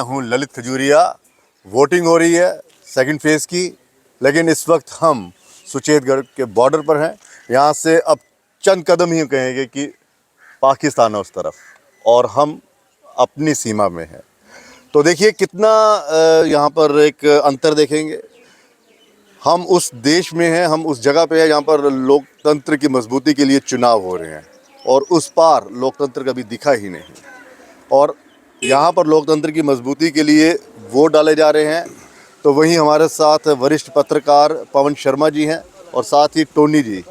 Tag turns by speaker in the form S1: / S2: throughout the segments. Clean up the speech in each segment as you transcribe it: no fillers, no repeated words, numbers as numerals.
S1: हूं ललित खजूरिया। वोटिंग हो रही है सेकंड फेज़ की, लेकिन इस वक्त हम सुचेतगढ़ के बॉर्डर पर हैं। यहाँ से अब चंद कदम ही कहेंगे कि पाकिस्तान है उस तरफ, और हम अपनी सीमा में हैं। तो देखिए कितना यहाँ पर एक अंतर देखेंगे। हम उस देश में हैं, हम उस जगह पे हैं जहाँ पर लोकतंत्र की मजबूती के लिए चुनाव हो रहे हैं, और उस पार लोकतंत्र कभी दिखा ही नहीं। और यहाँ पर लोकतंत्र की मजबूती के लिए वोट डाले जा रहे हैं। तो वहीं हमारे साथ वरिष्ठ पत्रकार पवन शर्मा जी हैं, और साथ ही टोनी जी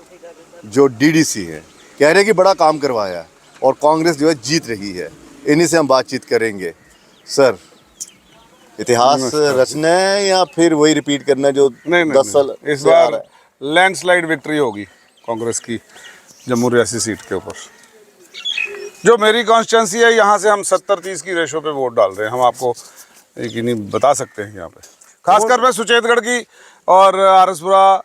S1: जो डीडीसी हैं, कह रहे हैं कि बड़ा काम करवाया है और कांग्रेस जो है जीत रही है। इन्हीं से हम बातचीत करेंगे। सर, इतिहास रचना है या फिर वही रिपीट करना है जो
S2: नहीं,
S1: 10 साल
S2: इस बार लैंडस्लाइड विक्ट्री होगी कांग्रेस की जम्मू रियासी सीट के ऊपर। जो मेरी कॉन्स्टिट्यूंसी है, यहाँ से हम 70-30 की रेशो पे वोट डाल रहे हैं। हम आपको यकीनी बता सकते हैं यहाँ पे, खासकर मैं सुचेतगढ़ की और आरसपुरा,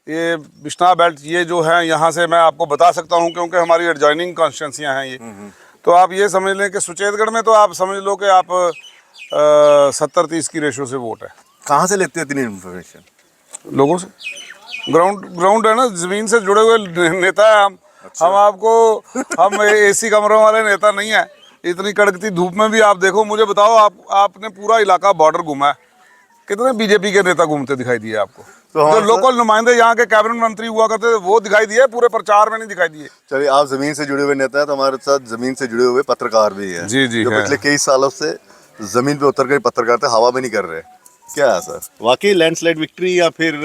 S2: ये बिश्नाह बेल्ट, ये जो है यहाँ से मैं आपको बता सकता हूँ क्योंकि हमारी एडजॉइनिंग कॉन्स्टिट्यूंसियाँ हैं ये। तो आप ये समझ लें कि सुचेतगढ़ में तो आप समझ लो कि आप 70-30 की रेशो से वोट है।
S1: कहाँ से लेते हो इतनी इन्फॉर्मेशन?
S2: लोगों से, ग्राउंड है ना, जमीन से जुड़े हुए नेता है हम।
S1: अच्छा।
S2: हम एसी कमरों वाले नेता नहीं है। इतनी कड़कती धूप में भी आप देखो, मुझे बताओ, आपने पूरा इलाका बॉर्डर घूमा है, कितने बीजेपी के नेता घूमते दिखाई दिए आपको?
S1: तो
S2: जो लोकल नुमाइंदे यहाँ के कैबिनेट मंत्री हुआ करते थे वो दिखाई दिए, पूरे प्रचार में नहीं दिखाई दिए।
S1: चलिए, आप जमीन से जुड़े हुए नेता हैं, तो हमारे साथ जमीन से जुड़े हुए पत्रकार भी हैं।
S2: जी
S1: जो पिछले कई सालों से जमीन पे उतर कर पत्रकारिता हवा में नहीं कर रहे। क्या है सर, वाकई लैंडस्लाइड विक्ट्री या फिर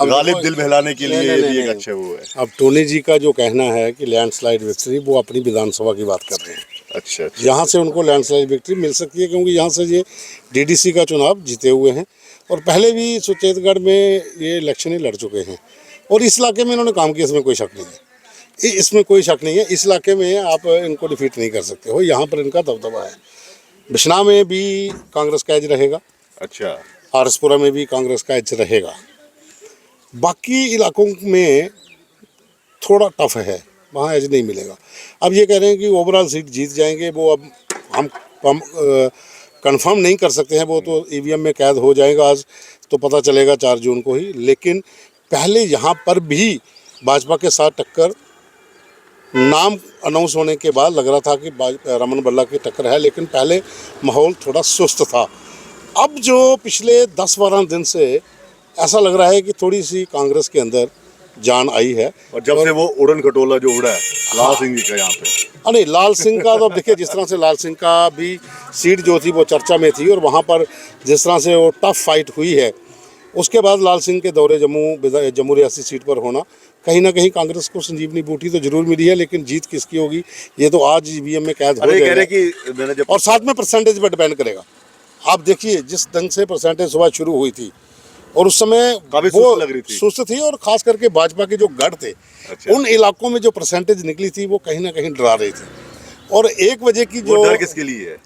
S1: गालिब दिल बहलाने के लिए ये एक अच्छे हुए?
S3: अब टोनी जी का जो कहना है कि लैंडस्लाइड विक्ट्री, वो अपनी विधानसभा की बात कर रहे हैं।
S1: अच्छा।
S3: यहाँ से उनको लैंडस्लाइड विक्ट्री मिल सकती है क्योंकि यहाँ से ये डीडीसी का चुनाव जीते हुए हैं, और पहले भी सुचेतगढ़ में ये इलेक्शन ही लड़ चुके हैं, और इस इलाके में इन्होंने काम किया, इसमें कोई शक नहीं है। इसमें कोई शक नहीं है, इस इलाके में आप इनको डिफीट नहीं कर सकते हो। यहाँ पर इनका दबदबा है। बिश्नाह में भी कांग्रेस का एज रहेगा।
S1: अच्छा।
S3: आरसपुरा में भी कांग्रेस का एज रहेगा। बाकी इलाकों में थोड़ा टफ है, वहाँ एज नहीं मिलेगा। अब ये कह रहे हैं कि ओवरऑल सीट जीत जाएंगे, वो अब हम कंफर्म नहीं कर सकते हैं। वो तो ईवीएम में कैद हो जाएगा, आज तो पता चलेगा 4 जून को ही। लेकिन पहले यहाँ पर भी भाजपा के साथ टक्कर, नाम अनाउंस होने के बाद लग रहा था कि रमन बल्ला की टक्कर है, लेकिन पहले माहौल थोड़ा सुस्त था। अब जो पिछले 10-12 दिन से ऐसा लग रहा है कि थोड़ी सी कांग्रेस के अंदर जान आई है।
S1: और जब से वो उड़न खटोला जो उड़ा है लाल सिंह जी का यहाँ पे,
S3: नहीं, लाल सिंह का तो अब देखिए, जिस तरह से लाल सिंह का भी सीट जो थी वो चर्चा में थी, और वहाँ पर जिस तरह से वो टफ फाइट हुई है, उसके बाद लाल सिंह के दौरे जम्मू रियासी सीट पर होना, कहीं ना कहीं कांग्रेस को संजीवनी बूटी तो जरूर मिली है, लेकिन जीत किसकी होगी ये तो आज ईवीएम में कैद हो जाएगा। और साथ में परसेंटेज पर डिपेंड करेगा। आप देखिए, जिस ढंग से परसेंटेज सुबह शुरू हुई थी, और उस समय
S1: काफी
S3: वो
S1: लग रही थी,
S3: सुस्त थी, और खास करके भाजपा के जो गढ़ थे,
S1: अच्छा,
S3: उन इलाकों में जो परसेंटेज निकली थी वो कहीं ना कहीं डरा रही थी। और 1 बजे की जो
S1: डर किसके लिए है?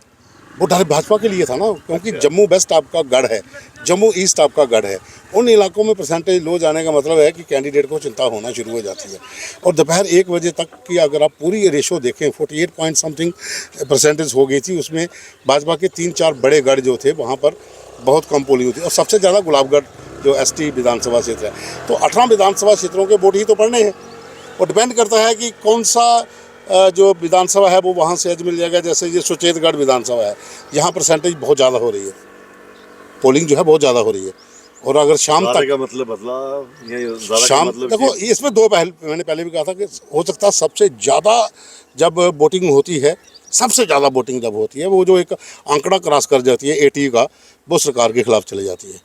S3: वो डर भाजपा के लिए था ना, क्योंकि
S1: अच्छा।
S3: जम्मू वेस्ट आपका गढ़ है, जम्मू ईस्ट आपका गढ़ है। उन इलाकों में परसेंटेज लो जाने का मतलब है कि कैंडिडेट को चिंता होना शुरू हो जाती है। और दोपहर 1 बजे तक की अगर आप पूरी रेशो देखें, 48 पॉइंट समथिंग परसेंटेज हो गई थी। उसमें भाजपा के 3-4 बड़े गढ़ जो थे वहाँ पर बहुत कम पोलिंग हुई थी, और सबसे ज़्यादा गुलाबगढ़ जो एसटी विधानसभा क्षेत्र है। तो 18 विधानसभा क्षेत्रों के वोट ही तो पड़ने हैं, और डिपेंड करता है कि कौन सा जो विधानसभा है वो वहाँ से एज मिल जाएगा। जैसे ये सुचेतगढ़ विधानसभा है, यहाँ परसेंटेज बहुत ज़्यादा हो रही है, पोलिंग जो है बहुत ज़्यादा हो रही है। और अगर शाम तक
S1: का मतलब
S3: शाम देखो, इसमें 2 पहल मैंने पहले भी कहा था कि हो सकता है सबसे ज़्यादा जब वोटिंग होती है, सबसे ज़्यादा वोटिंग जब होती है, वो जो एक आंकड़ा क्रॉस कर जाती है 80 का, वो सरकार के खिलाफ चली जाती है।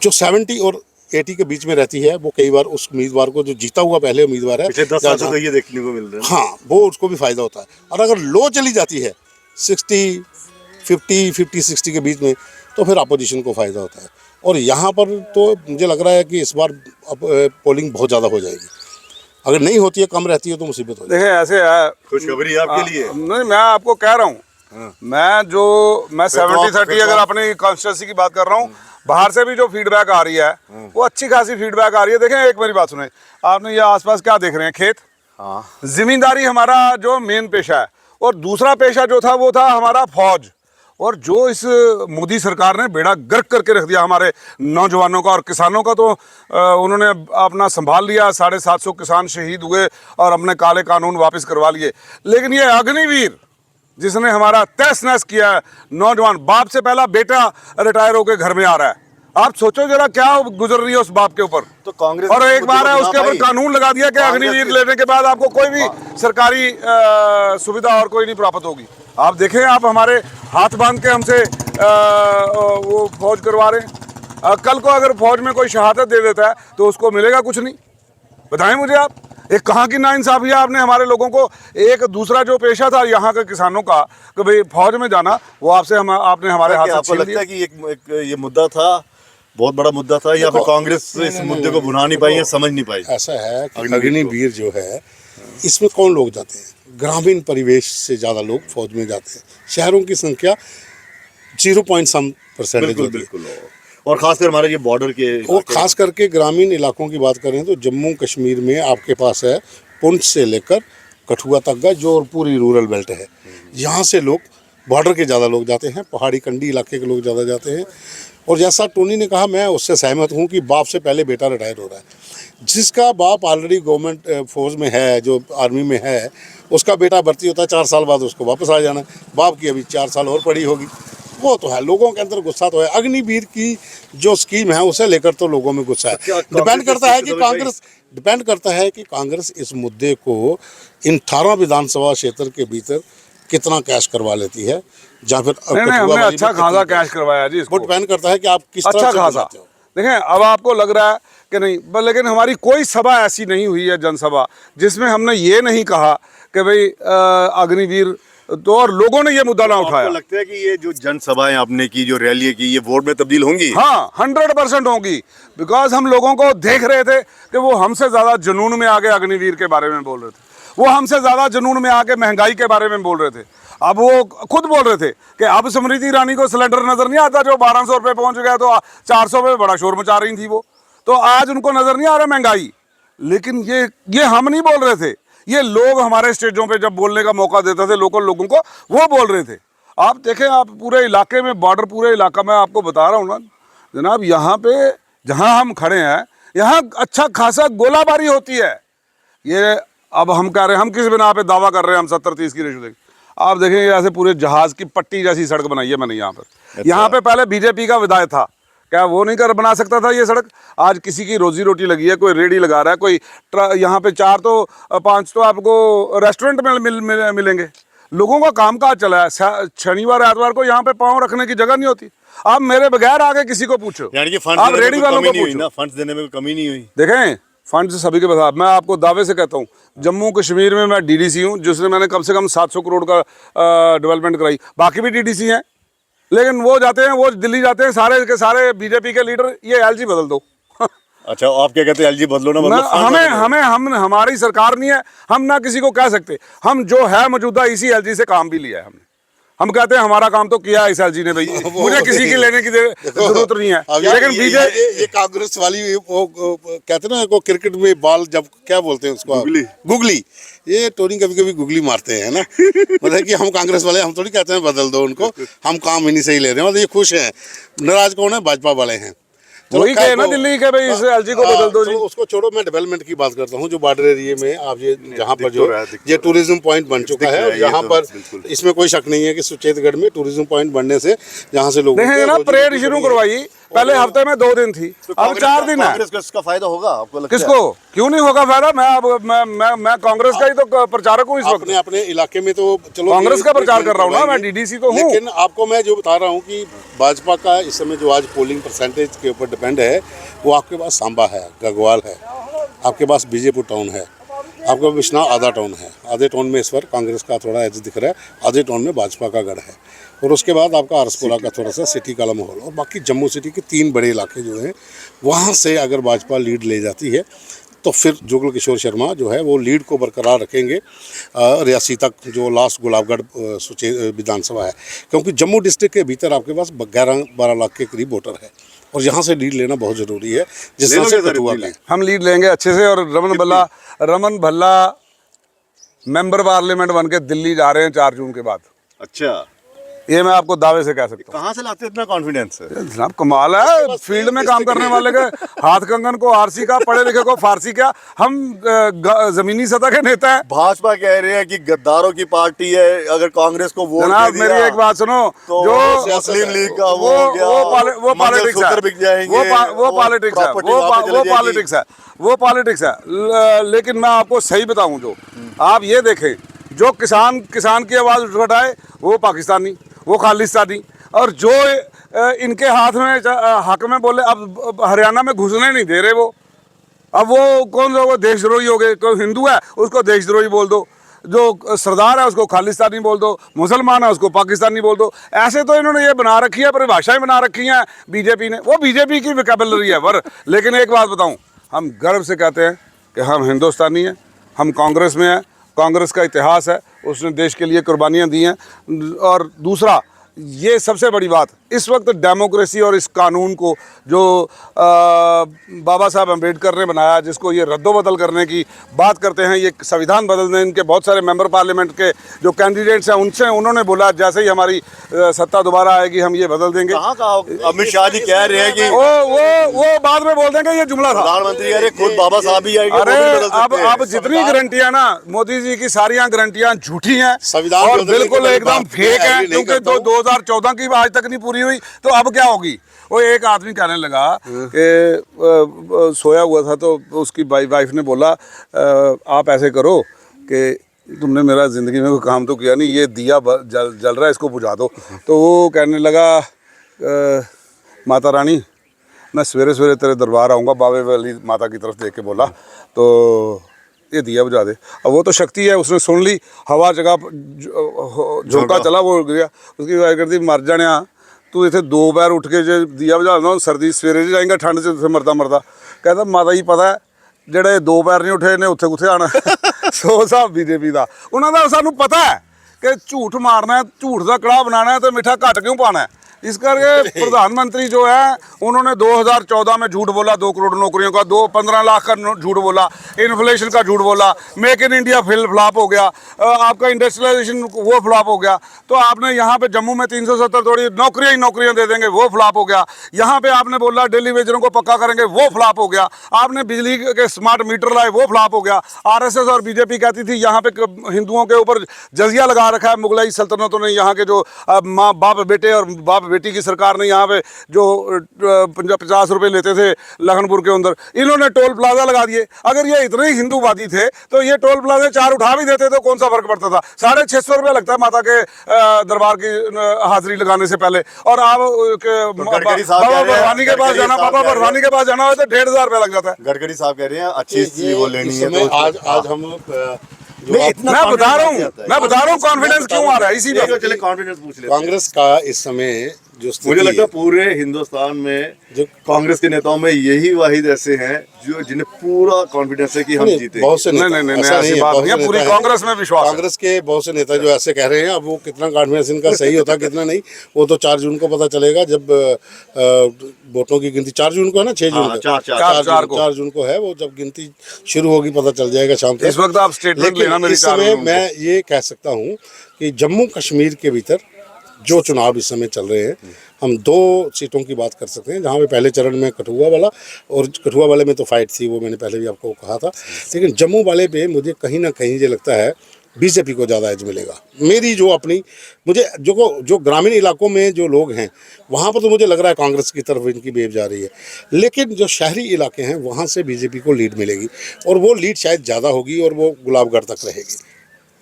S3: जो 70 और 80 के बीच में रहती है, वो कई बार उस उम्मीदवार को, जो जीता हुआ पहले उम्मीदवार है,
S1: पिछले 10 साल से तो ये देखने को मिल रहा है।
S3: हाँ, वो उसको भी फायदा होता है। और अगर लो चली जाती है 50-60 के बीच में, तो फिर अपोजिशन को फायदा होता है। और यहाँ पर तो मुझे लग रहा है कि इस बार पोलिंग बहुत ज़्यादा हो जाएगी। अगर नहीं होती है, कम रहती है, तो मुसीबत हो जाएगी।
S2: देखिए, ऐसे है,
S1: खुशखबरी आपके लिए
S2: नहीं, मैं आपको कह रहा हूँ, मैं 70-30 अगर अपनी कॉन्स्टिट्यूंसी की बात कर रहा हूँ, बाहर से भी जो फीडबैक आ रही है वो अच्छी खासी फीडबैक आ रही है। देखें, एक मेरी बात सुने, आपने ये आसपास क्या देख रहे हैं? खेत। जमींदारी हमारा जो मेन पेशा है, और दूसरा पेशा जो था वो था हमारा फौज। और जो इस मोदी सरकार ने बेड़ा गर्क करके रख दिया हमारे नौजवानों का और किसानों का, तो उन्होंने अपना संभाल लिया। 750 किसान शहीद हुए और अपने काले कानून वापस करवा लिए। लेकिन ये अग्निवीर जिसने हमारा तहस नहस किया है, नौजवान बाप से पहला बेटा रिटायर होकर घर में आ रहा है। आप सोचो जरा क्या गुजर रही है उस बाप के ऊपर।
S1: तो कांग्रेस
S2: और एक बार है उसके ऊपर कानून लगा दिया कि अग्निवीर लेने के बाद आपको कोई भी सरकारी सुविधा और कोई नहीं प्राप्त होगी। आप देखें, आप हमारे हाथ बांध के हमसे वो फौज करवा रहे हैं। कल को अगर फौज में कोई शहादत दे देता है तो उसको मिलेगा कुछ नहीं। बताएं मुझे आप, एक कहाँ की नाइंसाफी है। आपने हमारे लोगों को, एक दूसरा जो पेशा था यहाँ के किसानों का कि भाई फौज में जाना, वो आपने हमारे हाथ से
S1: आपको
S2: छीन
S1: लगता
S2: लिया।
S1: है कि ये मुद्दा था, बहुत बड़ा मुद्दा था, या फिर कांग्रेस इस मुद्दे को भुना नहीं पाई या समझ नहीं पाई?
S3: ऐसा है कि अग्निवीर जो है, इसमें कौन लोग जाते हैं? ग्रामीण परिवेश से ज़्यादा लोग फौज में जाते हैं। शहरों की संख्या 0.some%
S1: बिल्कुल
S3: होती है।
S1: बिल्कुल। और खासकर हमारे ये बॉर्डर के
S3: और खास करके ग्रामीण इलाकों की बात करें तो जम्मू कश्मीर में आपके पास है पुंछ से लेकर कठुआ तक का जो पूरी रूरल बेल्ट है। यहाँ से लोग, बॉर्डर के ज़्यादा लोग जाते हैं, पहाड़ी कंडी इलाके के लोग ज़्यादा जाते हैं। और जैसा टोनी ने कहा, मैं उससे सहमत हूँ कि बाप से पहले बेटा रिटायर हो रहा है। जिसका बाप ऑलरेडी गवर्नमेंट फौज में है, जो आर्मी में है, उसका बेटा भर्ती होता है, 4 साल बाद उसको वापस आ जाना। बाप की अभी 4 साल और पड़ी होगी। वो तो है, लोगों के अंदर गुस्सा तो है। अग्निवीर की जो स्कीम है उसे लेकर तो लोगों में गुस्सा है। डिपेंड करता है कि कांग्रेस इस मुद्दे को इन 18 विधानसभा क्षेत्र के भीतर कितना कैश करवा लेती है, या फिर
S2: नहीं, हमने अच्छा खासा कैश करवाया जी इसको।
S3: वो डिपेंड करता है कि आप किस तरह
S2: अच्छा
S3: से
S2: खासा।
S3: करवाते हो।
S2: देखें, अब आपको लग रहा है कि नहीं, लेकिन हमारी कोई सभा ऐसी नहीं हुई है, जनसभा, जिसमें हमने ये नहीं कहा कि भाई अग्निवीर, तो और लोगों ने ये मुद्दा ना उठाया।
S1: आपको लगता है कि ये जो जनसभाएं आपने की, जो रैली की, ये वोट में तब्दील होंगी?
S2: हाँ, 100% होंगी। बिकॉज हम लोगों को देख रहे थे कि वो हमसे ज्यादा जुनून में आके अग्निवीर के बारे में बोल रहे थे, वो हमसे ज्यादा जुनून में आके महंगाई के बारे में बोल रहे थे। अब वो खुद बोल रहे थे कि अब स्मृति ईरानी को सिलेंडर नजर नहीं आता जो 1200 रुपये पहुंच गया, तो 400 पे बड़ा शोर मचा रही थी वो। तो आज उनको नजर नहीं आ रहा महंगाई। लेकिन ये हम नहीं बोल रहे थे, ये लोग हमारे स्टेजों पे जब बोलने का मौका देते थे लोकल लोगों को, वो बोल रहे थे। आप देखें, आप पूरे इलाके में, बॉर्डर पूरे इलाका में आपको बता रहा हूँ ना जनाब, यहाँ पे जहाँ हम खड़े हैं, यहाँ अच्छा खासा गोलाबारी होती है। ये अब हम कह रहे हैं, हम किस बिना पे दावा कर रहे हैं हम 70-30 की रेशो देंगे। आप देखेंगे ऐसे पूरे जहाज की पट्टी जैसी सड़क बनाई है मैंने यहाँ पर। यहाँ पे पहले बीजेपी का विधायक था, क्या वो नहीं बना सकता था ये सड़क? आज किसी की रोजी रोटी लगी है, कोई रेडी लगा रहा है, कोई यहाँ पे 4 तो 5 तो आपको रेस्टोरेंट में मिलेंगे। लोगों का काम काज चला है। शनिवार एतवार को यहाँ पे पाँव रखने की जगह नहीं होती। आप मेरे बगैर आगे किसी को पूछो,
S1: यानी कि
S2: आप रेडी वालों को पूछो।
S1: फंड्स देने में कमी नहीं हुई।
S2: देखें, फंड सभी के पास। मैं आपको दावे से कहता हूँ, जम्मू कश्मीर में मैं डीडीसी हूँ, जिसने मैंने कम से कम 700 करोड़ का डेवलपमेंट कराई। बाकी भी डीडीसी हैं, लेकिन वो जाते हैं, वो दिल्ली जाते हैं, सारे के सारे बीजेपी के लीडर, ये एलजी बदल दो।
S1: अच्छा, आप क्या कहते हैं, एलजी बदलो ना बदलो?
S2: हमारी सरकार नहीं है, हम ना किसी को कह सकते। हम जो है मौजूदा इसी एलजी से काम भी लिया है हमने। हम कहते हैं हमारा काम तो किया है इस एलजी ने भाई, मुझे किसी की लेने की जरूरत नहीं है। लेकिन बीजेपी,
S3: ये कांग्रेस वाली वो कहते हैं ना, वो क्रिकेट में बॉल जब क्या बोलते हैं उसको, गुगली। ये टोनी कभी कभी गुगली मारते हैं ना। मतलब कि हम कांग्रेस वाले, हम थोड़ी कहते हैं बदल दो उनको, हम काम इन्हीं से ही ले रहे हैं। मतलब ये खुश हैं। नाराज कौन है? भाजपा वाले हैं।
S2: वही कहे ना दिल्ली के भाई, इस एलजी को बदल दो जी।
S3: उसको छोड़ो, मैं डेवलपमेंट की बात करता हूँ। जो बॉर्डर एरिया में आप ये जहाँ पर जो ये टूरिज्म पॉइंट बन चुका है, और यहाँ पर इसमें कोई शक नहीं है कि सुचेतगढ़ में टूरिज्म पॉइंट बनने से जहाँ से लोग
S2: देखेंगे ना, परेड शुरू करवाई, पहले हफ्ते में 2 दिन थी, अब 4 दिन है।
S1: कांग्रेस को इसका फायदा होगा आपको लगता है?
S2: किसको क्यों नहीं होगा फायदा? मैं कांग्रेस का ही तो प्रचारक हूँ इस वक्त।
S3: अपने इलाके में तो चलो
S2: कांग्रेस का प्रचार कर रहा हूँ ना मैं, डीडीसी तो हूँ।
S3: लेकिन आपको मैं जो बता रहा हूँ कि भाजपा का इस समय जो आज पोलिंग परसेंटेज के ऊपर डिपेंड है, वो आपके पास सांबा है, गगवाल है, आपके पास बीजेपुर टाउन है, आपके पास बिश्नाह आधा टाउन है। आधे टाउन में इस बार कांग्रेस का थोड़ा एज दिख रहा है, आधे टाउन में भाजपा का गढ़ है। और उसके बाद आपका आरसपुरा का थोड़ा सा सिटी का माहौल, और बाकी जम्मू सिटी के 3 बड़े इलाके जो हैं, वहाँ से अगर भाजपा लीड ले जाती है तो फिर जुगल किशोर शर्मा जो है वो लीड को बरकरार रखेंगे रियासी तक, जो लास्ट गुलाबगढ़ विधानसभा है। क्योंकि जम्मू डिस्ट्रिक्ट के भीतर आपके पास 11-12 लाख के करीब वोटर है, और यहाँ से लीड लेना बहुत ज़रूरी है। जिस तरह से कठुआ का
S2: हम लीड लेंगे अच्छे से। और रमन भल्ला मेंबर पार्लियामेंट बन के दिल्ली जा रहे हैं 4 जून के बाद।
S1: अच्छा,
S2: ये मैं आपको दावे से कह सकता हूँ।
S1: कहाँ से लाते इतना कॉन्फिडेंस है?
S2: जनाब कमाल है, फील्ड में काम करने वाले के हाथ कंगन को आरसी का, पढ़े लिखे को फारसी का। हम जमीनी सतह के नेता हैं।
S1: भाजपा कह रहे हैं कि गद्दारों की पार्टी है, अगर कांग्रेस को वोट
S2: जनाब
S1: दे दिया
S2: मेरी एक बात सुनो,
S1: तो
S2: जो
S1: मुस्लिम लीग का वो हो गया,
S2: वो पॉलिटिक्स है,
S1: बिक जाएंगे,
S2: वो पॉलिटिक्स है, वो पॉलिटिक्स है, वो पॉलिटिक्स है। लेकिन मैं आपको सही बताऊं, जो आप ये देखें, जो किसान की आवाज़ उठाए वो पाकिस्तानी, वो खालिस्तानी, और जो इनके हाथ में हक में बोले, अब हरियाणा में घुसने नहीं दे रहे वो। अब वो कौन सा, वो देशद्रोही हो गए। कोई हिंदू है उसको देशद्रोही बोल दो, जो सरदार है उसको खालिस्तानी बोल दो, मुसलमान है उसको पाकिस्तानी बोल दो। ऐसे तो इन्होंने ये बना रखी है, परिभाषाएं बना रखी हैं बीजेपी ने। वो बीजेपी की वोकैबुलरी है पर। लेकिन एक बात बताऊं, हम गर्व से कहते हैं कि हम हिंदुस्तानी हैं, हम कांग्रेस में हैं, कांग्रेस का इतिहास है, उसने देश के लिए कुर्बानियाँ दी हैं। और दूसरा, ये सबसे बड़ी बात, इस वक्त डेमोक्रेसी और इस कानून को जो बाबा साहब अम्बेडकर ने बनाया, जिसको ये रद्दोबदल करने की बात करते हैं, ये संविधान बदलने, इनके बहुत सारे मेंबर पार्लियामेंट के जो कैंडिडेट्स हैं उनसे उन्होंने बोला जैसे ही हमारी सत्ता दोबारा आएगी हम ये बदल देंगे।
S1: अमित शाह जी कह रहे हैं कि
S2: वो बाद में बोल देंगे ये जुमला था।
S1: प्रधानमंत्री कह रहे खुद बाबा साहब ही आएंगे।
S2: अरे अब जितनी गारंटियां ना मोदी जी की, सारी गारंटियां झूठी हैं और बिल्कुल एकदम फेक है, क्योंकि 2014 की आज तक नहीं पूरी हुई, तो अब क्या होगी। वो एक आदमी कहने लगा कि सोया हुआ था तो उसकी वाइफ ने बोला आप ऐसे करो कि तुमने मेरा ज़िंदगी में कोई काम तो किया नहीं, ये दिया जल रहा है, इसको बुझा दो। तो वो कहने लगा माता रानी मैं सवेरे सवेरे तेरे दरबार आऊँगा, बाबे वाली माता की तरफ देख के बोला, तो ये दिया बुझा दे। अब वो तो शक्ति है, उसने सुन ली, हवा जगह झोंका चला, वो गया। उसकी वाइफ करती मर जाने, तू इतने 2 बार उठ के जो दिया बुझा सर्दी सवेरे जाएंगा, ठंड से मरदा मरदा। कहता माता ही पता है ਜਿਹੜੇ 2 ਪੈਰ नहीं उठे ने उत्थे कुत्थे आना। सो साहब बीजेपी का उन्होंने सानू पता है कि झूठ मारना है, झूठ का कड़ाह बनाना है, तो मिठा घट क्यों पाना है। इस करके प्रधानमंत्री जो है उन्होंने 2014 में झूठ बोला, 2 करोड़ नौकरियों का, 15 लाख का झूठ बोला, इन्फ्लेशन का झूठ बोला, मेक इन इंडिया फ्लॉप हो गया, आपका इंडस्ट्रियलाइजेशन वो फ्लॉप हो गया। तो आपने यहाँ पे जम्मू में 370 थोड़ी नौकरियां दे देंगे, वो फ्लॉप हो गया। यहाँ पे आपने बोला दिल्ली वेजरों को पक्का करेंगे, वो फ्लॉप हो गया। आपने बिजली के स्मार्ट मीटर लाए, वो फ्लॉप हो गया। RSS और बीजेपी कहती थी यहाँ पे हिंदुओं के ऊपर जजिया लगा रखा है मुगलाई सल्तनतों ने, यहाँ के जो माँ बाप बेटे और बाप बेटी की सरकार ने यहाँ पे जो 50 रुपए लेते थे लखनपुर के अंदर, इन्होंने टोल प्लाजा लगा दिए। अगर ये इतने ही हिंदूवादी थे तो ये टोल प्लाजा 4 उठा भी देते तो कौन सा फर्क पड़ता था। 650 रुपया लगता है माता के दरबार की हाजिरी लगाने से पहले। और आप बाबा बरवानी के पास जाना, बाबा बरवानी के पास जाना हो तो 1500 रुपया लग जाता है।
S1: गडकरी साहब कह रहे हैं अच्छी चीज वो लेनी है, तो
S3: आज हम
S2: मैं बता रहा हूँ कॉन्फिडेंस क्यों आ रहा है। इसी पे
S1: चले कॉन्फिडेंस पूछ लेते हैं।
S3: कांग्रेस का इस समय जो
S1: मुझे लगता है पूरे हिंदुस्तान में जो कांग्रेस के नेताओं में यही वाहिद ऐसे हैं जो जिन्हें पूरा कॉन्फिडेंस है कि हम जीते।
S3: बहुत से नेता
S2: नहीं,
S3: ऐसा
S2: ऐसी
S3: नहीं
S2: बात नहीं है,
S3: है,
S2: पूरी कांग्रेस में विश्वास है।
S3: कांग्रेस के बहुत से नेता जो ऐसे कह रहे हैं, अब वो कितना कॉन्फिडेंस इनका सही होता कितना नहीं, वो तो 4 जून को पता चलेगा, जब वोटों की गिनती 4 जून को है ना, 6 जून को, 4 जून को है वो, जब गिनती शुरू होगी पता चल जाएगा शाम तक।
S2: इस वक्त आप स्टेटमेंट लेना मेरी।
S3: इस समय मैं ये कह सकता हूँ कि जम्मू कश्मीर के भीतर जो चुनाव इस समय चल रहे हैं, हम 2 सीटों की बात कर सकते हैं, जहाँ पे पहले चरण में कठुआ वाला, और कठुआ वाले में तो फाइट थी, वो मैंने पहले भी आपको कहा था। लेकिन जम्मू वाले पे मुझे कहीं ना कहीं ये लगता है बीजेपी को ज़्यादा एज मिलेगा। मेरी जो अपनी मुझे जो ग्रामीण इलाकों में जो लोग हैं वहाँ पर तो मुझे लग रहा है कांग्रेस की तरफ इनकी वेव जा रही है, लेकिन जो शहरी इलाके हैं वहाँ से बीजेपी को लीड मिलेगी, और वो लीड शायद ज़्यादा होगी और वो गुलाबगढ़ तक रहेगी,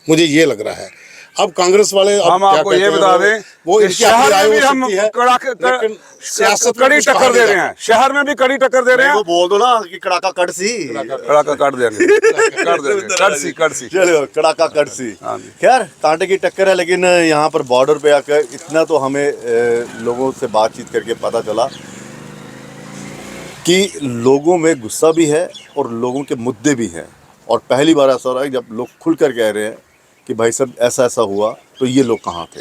S3: मुझे ये लग रहा है। अब कांग्रेस वाले
S2: हम आपको ये बता दें वो शहर में भी हम कड़ी टक्कर दे रहे हैं, शहर में भी कड़ी टक्कर दे रहे हैं।
S1: वो बोल दो ना कि कड़ाका कड़सी,
S2: कड़ाका काट देंगे, कड़सी
S1: चलो कड़ाका कड़सी। खैर कांटे की टक्कर है, लेकिन यहाँ पर बॉर्डर पे आकर इतना तो हमें लोगों से बातचीत करके पता चला कि लोगों में गुस्सा भी है और लोगों के मुद्दे भी हैं। और पहली बार ऐसा हो रहा है जब लोग खुलकर कह रहे हैं कि भाई साहब ऐसा ऐसा हुआ, तो ये लोग कहाँ थे।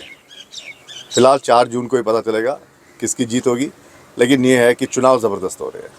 S1: फिलहाल 4 जून को ही पता चलेगा किसकी जीत होगी, लेकिन ये है कि चुनाव ज़बरदस्त हो रहे हैं।